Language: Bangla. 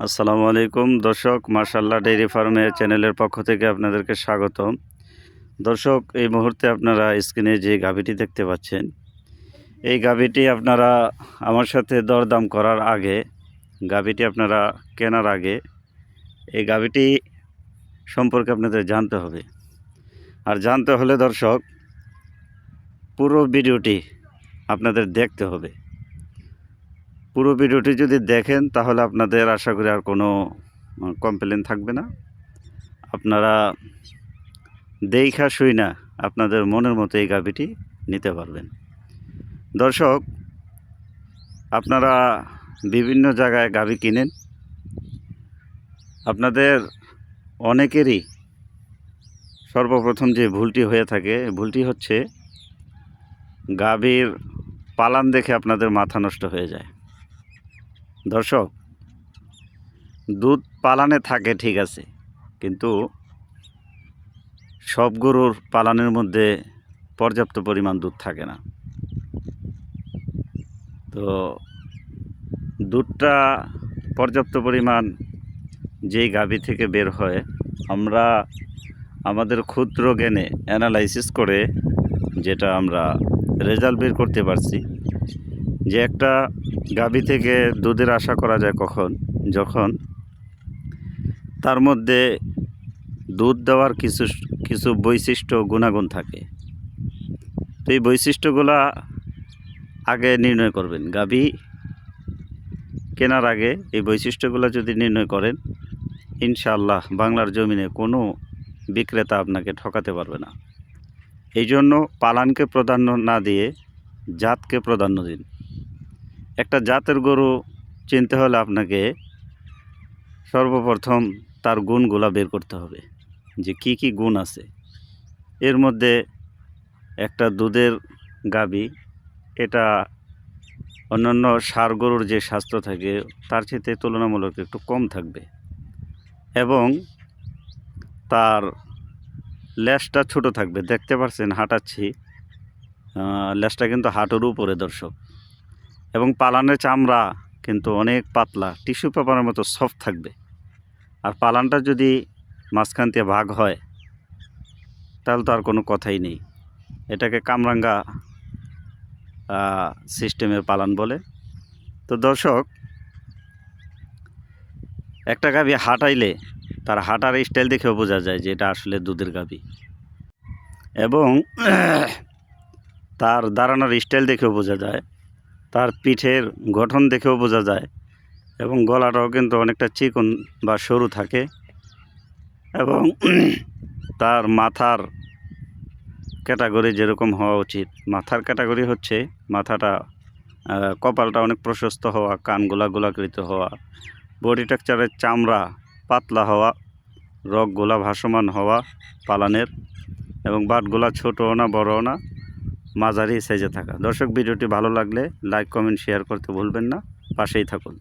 আসসালামু আলাইকুম দর্শক, মাশাআল্লাহ ডেইরি ফার্মের চ্যানেলের পক্ষ থেকে আপনাদেরকে স্বাগতম। দর্শক, এই মুহূর্তে আপনারা স্ক্রিনে যে গাভীটি দেখতে পাচ্ছেন, এই গাভীটি আপনারা আমার সাথে দরদাম করার আগে, গাভীটি আপনারা কেনার আগে এই গাভীটি সম্পর্কে আপনাদের জানতে হবে। আর জানতে হলে দর্শক পুরো ভিডিওটি আপনাদের দেখতে হবে। পুরো ভিডিওটি যদি দেখেন তাহলে আপনাদের আশা করি আর কোনো কমপ্লেন থাকবে না। আপনারা দেখা শুই না আপনাদের মনের মতো এই গাভীটি নিতে পারবেন। দর্শক, আপনারা বিভিন্ন জায়গায় গাভী কিনেন, আপনাদের অনেকেরই সর্বপ্রথম যে ভুলটি হয়ে থাকে, ভুলটি হচ্ছে গাভীর পালান দেখে আপনাদের মাথা নষ্ট হয়ে যায়। দর্শক, দুধ পালানে থাকে ঠিক আছে, কিন্তু সব গরুর পালানের মধ্যে পর্যাপ্ত পরিমাণ দুধ থাকে না। তো দুধটা পর্যাপ্ত পরিমাণ যেই গাভী থেকে বের হয়, আমরা আমাদের ক্ষুদ্র জ্ঞানে অ্যানালাইসিস করে যেটা আমরা রেজাল্ট বের করতে পারছি যে একটা গাভী থেকে দুধের আশা করা যায় যখন তার মধ্যে দুধ দেওয়ার কিছু বৈশিষ্ট্য গুণাগুণ থাকে। তো এই বৈশিষ্ট্যগুলা আগে নির্ণয় করবেন। গাভী কেনার আগে এই বৈশিষ্ট্যগুলো যদি নির্ণয় করেন, ইনশাআল্লাহ বাংলার জমিনে কোনো বিক্রেতা আপনাকে ঠকাতে পারবে না। এই জন্য পালানকে প্রাধান্য না দিয়ে জাতকে প্রাধান্য দিন। একটা জাতের গরু চিনতে হলে আপনাকে সর্বপ্রথম তার গুণগুলা বের করতে হবে, যে কি কি গুণ আছে। এর মধ্যে একটা দুধের গাভী, এটা অন্যান্য ষাঁড় গরুর যে স্বাস্থ্য থাকে তার চেয়ে তুলনামূলক একটু কম থাকবে, এবং তার লেজটা ছোট থাকবে। দেখতে পাচ্ছেন, হাঁটাচ্ছি, লেজটা কিন্তু হাঁটুর উপরে দর্শক, এবং পালানের চামড়া কিন্তু অনেক পাতলা, টিস্যু পেপারের মতো সফট থাকবে। আর পালানটা যদি মাঝখান দিয়ে ভাগ হয় তাহলে তো আর কোনো কথাই নেই। এটাকে কামরাঙ্গা সিস্টেমের পালান বলে। তো দর্শক, একটা গাভী হাঁটাইলে তার হাঁটার স্টাইল দেখেও বোঝা যায় যে এটা আসলে দুধের গাভী, এবং তার দাঁড়ানোর স্টাইল দেখেও বোঝা যায়, তার পিঠের গঠন দেখেও বোঝা যায়, এবং গলাটাও কিন্তু অনেকটা চিকন বা সরু থাকে, এবং তার মাথার ক্যাটাগরি যেরকম হওয়া উচিত। মাথার ক্যাটাগরি হচ্ছে মাথাটা, কপালটা অনেক প্রশস্ত হওয়া, কানগুলা গোলাকৃত হওয়া, বডি টেক্সচারের চামড়া পাতলা হওয়া, রগগুলা ভাসমান হওয়া পালানের, এবং বাটগুলা ছোটও না বড়ও না, মাঝারি সাইজে থাকা। দর্শক, ভিডিওটি ভালো লাগলে লাইক কমেন্ট শেয়ার করতে ভুলবেন না, পাশেই থাকুন।